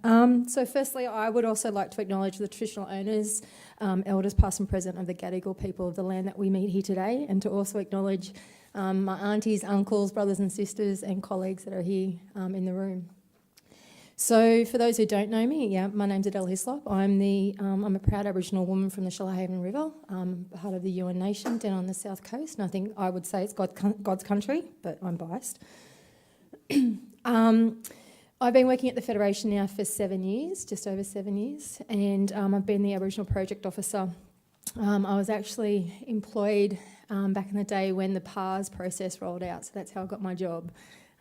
So firstly, I would also like to acknowledge the traditional owners, elders past and present of the Gadigal people of the land that we meet here today, and to also acknowledge my aunties, uncles, brothers and sisters and colleagues that are here in the room. So for those who don't know me, my name's Adell Hyslop. I'm a proud Aboriginal woman from the Shoalhaven River, part of the Yuin Nation down on the south coast, and I think I would say it's God's country, but I'm biased. I've been working at the Federation now for 7 years, just over 7 years, and I've been the Aboriginal Project Officer. I was actually employed back in the day when the PARS process rolled out, so that's how I got my job.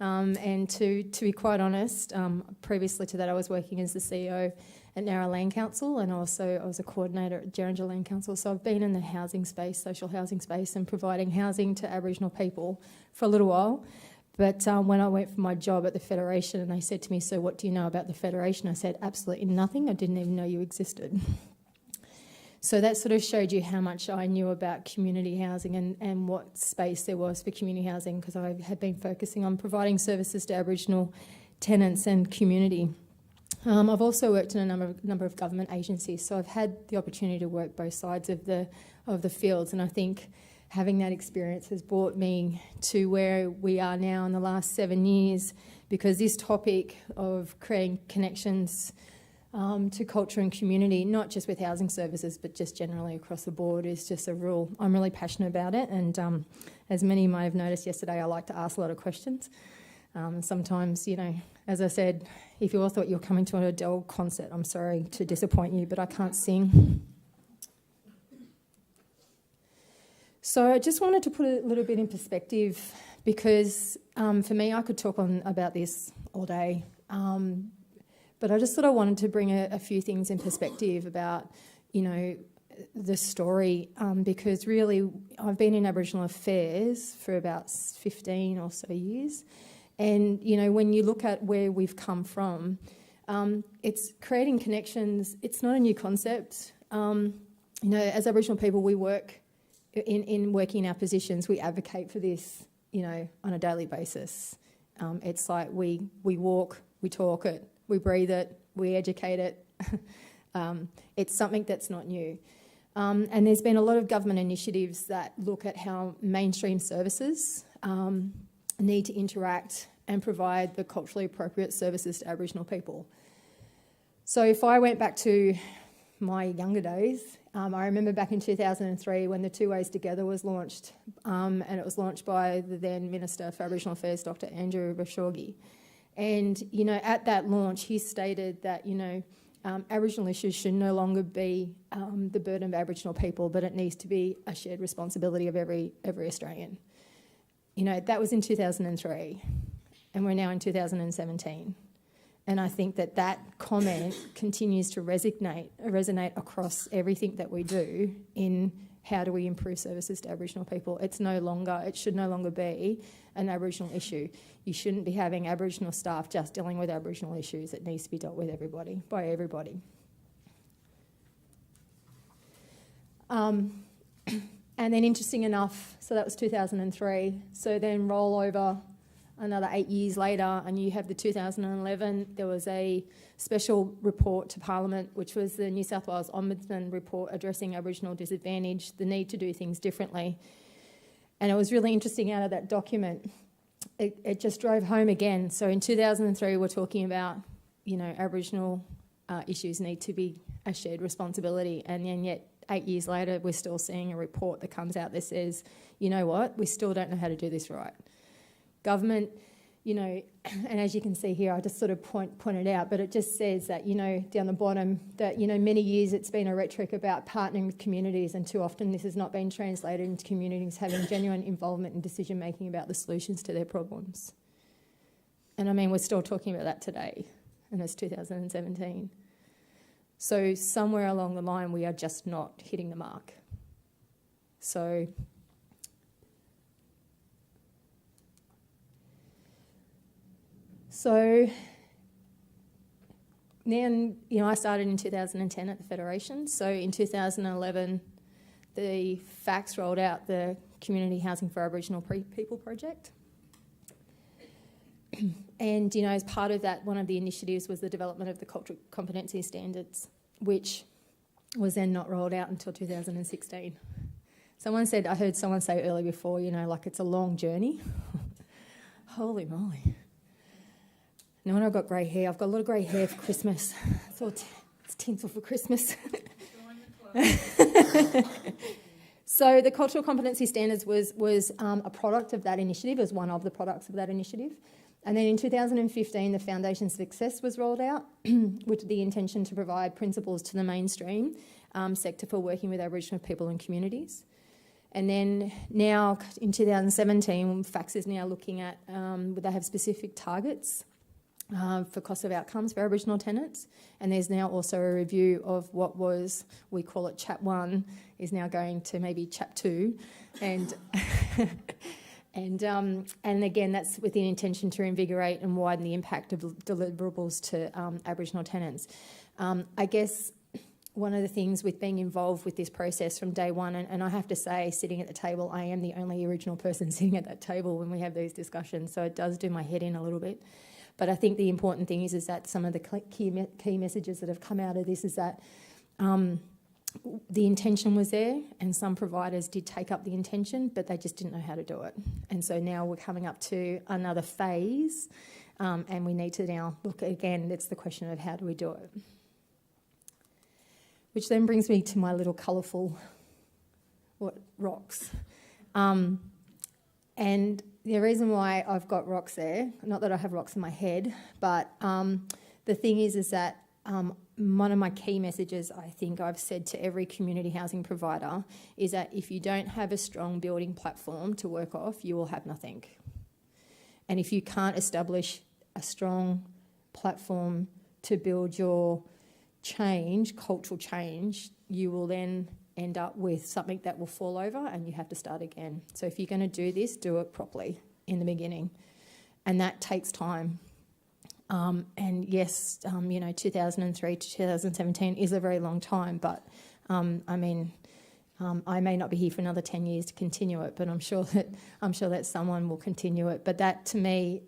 And to be quite honest, previously to that I was working as the CEO at Narra Land Council, and also I was a coordinator at Geringer Land Council, so I've been in the housing space, social housing space, and providing housing to Aboriginal people for a little while. But when I went for my job at the Federation and they said to me, "So what do you know about the Federation?" I said, "Absolutely nothing. I didn't even know you existed." So that sort of showed you how much I knew about community housing and what space there was for community housing, because I had been focusing on providing services to Aboriginal tenants and community. I've also worked in a number of government agencies, so I've had the opportunity to work both sides of the fields, and I think having that experience has brought me to where we are now in the last 7 years, because this topic of creating connections to culture and community, not just with housing services, but just generally across the board, is just I'm really passionate about it. And as many may have noticed yesterday, I like to ask a lot of questions. And sometimes, as I said, if you all thought you were coming to an Adell concert, I'm sorry to disappoint you, but I can't sing. So I just wanted to put a little bit in perspective, because for me, I could talk on about this all day, but I just thought I wanted to bring a few things in perspective about, the story, because really I've been in Aboriginal affairs for about 15 or so years, and when you look at where we've come from, it's creating connections. It's not a new concept. As Aboriginal people, we work. In working in our positions, we advocate for this, on a daily basis. It's like we walk, we talk it, we breathe it, we educate it. It's something that's not new. And there's been a lot of government initiatives that look at how mainstream services need to interact and provide the culturally appropriate services to Aboriginal people. So if I went back to my younger days, I remember back in 2003 when the Two Ways Together was launched, and it was launched by the then Minister for Aboriginal Affairs, Dr. Andrew Bashorgi. And, at that launch, he stated that, Aboriginal issues should no longer be the burden of Aboriginal people, but it needs to be a shared responsibility of every Australian. That was in 2003, and we're now in 2017. And I think that comment continues to resonate across everything that we do in how do we improve services to Aboriginal people. It should no longer be an Aboriginal issue. You shouldn't be having Aboriginal staff just dealing with Aboriginal issues. It needs to be dealt with by everybody. And then interesting enough, so that was 2003. So then roll over another 8 years later, and you have the 2011, there was a special report to Parliament, which was the New South Wales Ombudsman report addressing Aboriginal disadvantage, the need to do things differently. And it was really interesting out of that document. It just drove home again. So in 2003, we're talking about, Aboriginal issues need to be a shared responsibility. And then yet 8 years later, we're still seeing a report that comes out that says, you know what, we still don't know how to do this right. Government, and as you can see here, I just sort of pointed out, but it just says that, down the bottom, that, many years it's been a rhetoric about partnering with communities, and too often this has not been translated into communities having genuine involvement in decision-making about the solutions to their problems. And I mean, we're still talking about that today, and it's 2017. So somewhere along the line, we are just not hitting the mark. So then, I started in 2010 at the Federation. So in 2011, the FACTS rolled out the Community Housing for Aboriginal People project. And, you know, as part of that, one of the initiatives was the development of the cultural competency standards, which was then not rolled out until 2016. I heard someone say earlier before, you know, like it's a long journey. Holy moly. Now when I've got grey hair, I've got a lot of grey hair for Christmas. It's tinsel for Christmas. So the cultural competency standards was a product of that initiative, was one of the products of that initiative. And then in 2015, the Foundation Success was rolled out with the intention to provide principles to the mainstream sector for working with Aboriginal people and communities. And then now in 2017, FACS is now looking at, they have specific targets for cost of outcomes for Aboriginal tenants. And there's now also a review of what was, we call it Chap 1, is now going to maybe Chap 2. And and again, that's with the intention to invigorate and widen the impact of deliverables to Aboriginal tenants. I guess one of the things with being involved with this process from day one, and I have to say, sitting at the table, I am the only Aboriginal person sitting at that table when we have these discussions, so it does do my head in a little bit. But I think the important thing is that some of the key messages that have come out of this is that the intention was there, and some providers did take up the intention, but they just didn't know how to do it. And so now we're coming up to another phase, and we need to now look again, it's the question of how do we do it. Which then brings me to my little colourful rocks. And the reason why I've got rocks there, not that I have rocks in my head, but the thing is that one of my key messages I think I've said to every community housing provider is that if you don't have a strong building platform to work off, you will have nothing. And if you can't establish a strong platform to build your change, cultural change, you will then end up with something that will fall over and you have to start again. So if you're going to do this, do it properly in the beginning. And that takes time. And yes, 2003 to 2017 is a very long time, but I may not be here for another 10 years to continue it, but I'm sure that someone will continue it. But that to me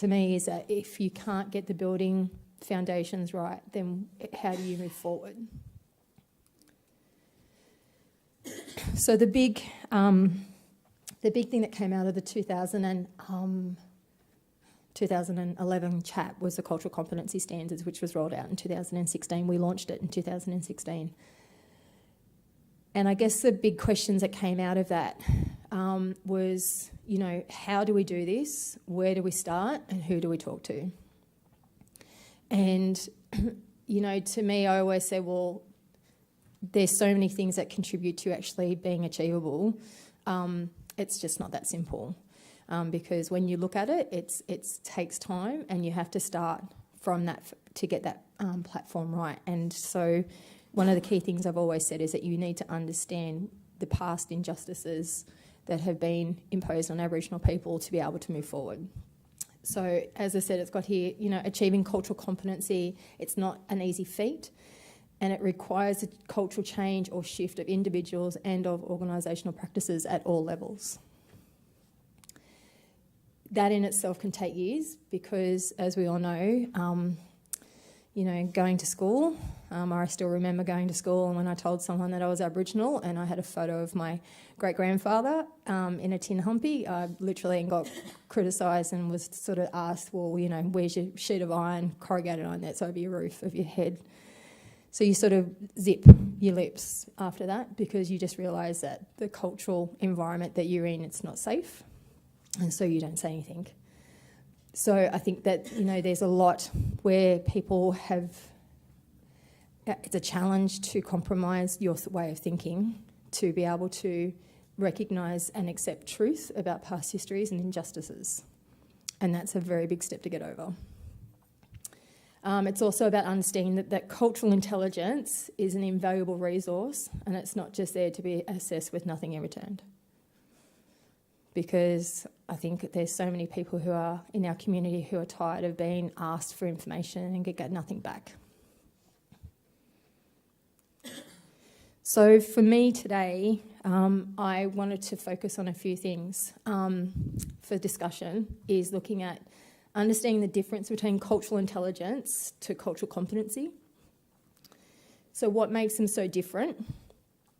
is that if you can't get the building foundations right, then how do you move forward? So the big thing that came out of the 2011 chat was the cultural competency standards, which was rolled out in 2016. We launched it in 2016. And I guess the big questions that came out of that was, how do we do this? Where do we start? And who do we talk to? And, to me, I always say, well, there's so many things that contribute to actually being achievable. It's just not that simple. Because when you look at it, it takes time, and you have to start from that to get that platform right. And so one of the key things I've always said is that you need to understand the past injustices that have been imposed on Aboriginal people to be able to move forward. So as I said, it's got here, achieving cultural competency, it's not an easy feat, and it requires a cultural change or shift of individuals and of organisational practices at all levels. That in itself can take years because, as we all know, going to school, I still remember going to school and when I told someone that I was Aboriginal and I had a photo of my great-grandfather in a tin humpy, I literally got criticised and was sort of asked, well, where's your sheet of iron, corrugated iron that's over your roof of your head? So you sort of zip your lips after that because you just realise that the cultural environment that you're in, it's not safe. And so you don't say anything. So I think that, there's a lot where people have... It's a challenge to compromise your way of thinking, to be able to recognise and accept truth about past histories and injustices. And that's a very big step to get over. It's also about understanding that cultural intelligence is an invaluable resource and it's not just there to be assessed with nothing in return. Because I think there's so many people who are in our community who are tired of being asked for information and get nothing back. So for me today, I wanted to focus on a few things for discussion, is looking at understanding the difference between cultural intelligence to cultural competency. So what makes them so different,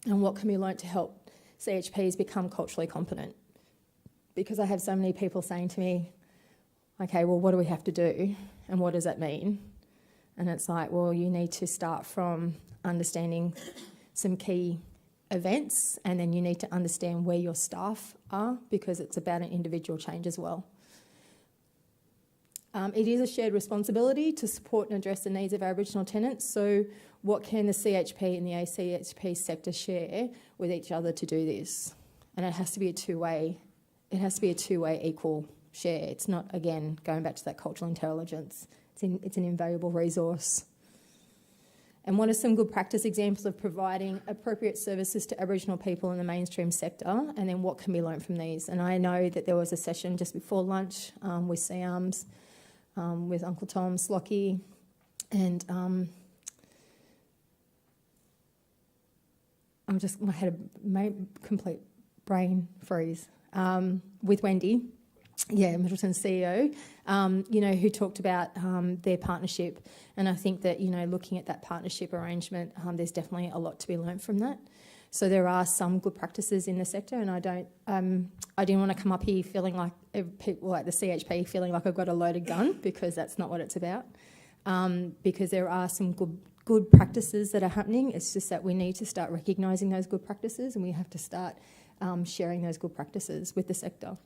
and what can be learnt to help CHPs become culturally competent? Because I have so many people saying to me, okay, well, what do we have to do? And what does that mean? And it's like, well, you need to start from understanding some key events, and then you need to understand where your staff are, because it's about an individual change as well. It is a shared responsibility to support and address the needs of Aboriginal tenants. So what can the CHP and the ACHP sector share with each other to do this? And it has to be a two-way equal share. It's not, again, going back to that cultural intelligence. It's an invaluable resource. And what are some good practice examples of providing appropriate services to Aboriginal people in the mainstream sector, and then what can be learnt from these? And I know that there was a session just before lunch with CARMS, with Uncle Tom, Slocky, and I had a complete brain freeze, with Wendy. Yeah, Middleton's CEO, who talked about their partnership. And I think that, looking at that partnership arrangement, there's definitely a lot to be learnt from that. So there are some good practices in the sector, and I didn't want to come up here feeling like people like the CHP feeling like I've got a loaded gun, because that's not what it's about. Because there are some good practices that are happening. It's just that we need to start recognising those good practices, and we have to start sharing those good practices with the sector.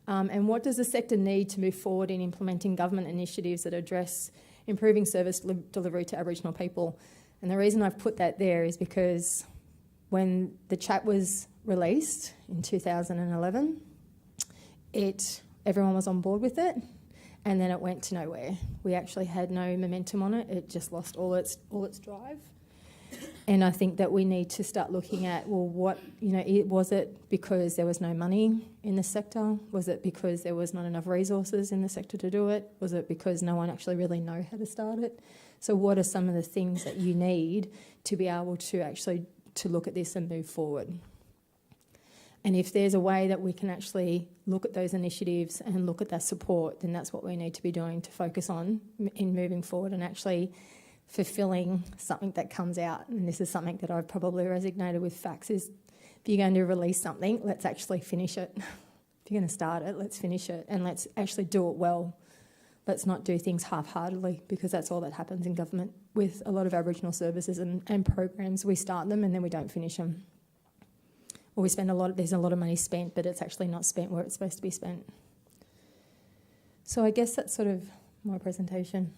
And what does the sector need to move forward in implementing government initiatives that address improving service delivery to Aboriginal people? And the reason I've put that there is because when the chat was released in 2011, everyone was on board with it, and then it went to nowhere. We actually had no momentum on it. It just lost all its drive. And I think that we need to start looking at, well, was it because there was no money in the sector? Was it because there was not enough resources in the sector to do it? Was it because no one actually really know how to start it? So what are some of the things that you need to be able to actually to look at this and move forward? And if there's a way that we can actually look at those initiatives and look at that support, then that's what we need to be doing to focus on in moving forward and actually fulfilling something that comes out. And this is something that I've probably resonated with facts is, if you're going to release something, let's actually finish it. If you're going to start it, let's finish it, and let's actually do it well. Let's not do things half-heartedly, because that's all that happens in government with a lot of Aboriginal services and programs. We start them and then we don't finish them. Or we spend there's a lot of money spent, but it's actually not spent where it's supposed to be spent. So I guess that's sort of my presentation.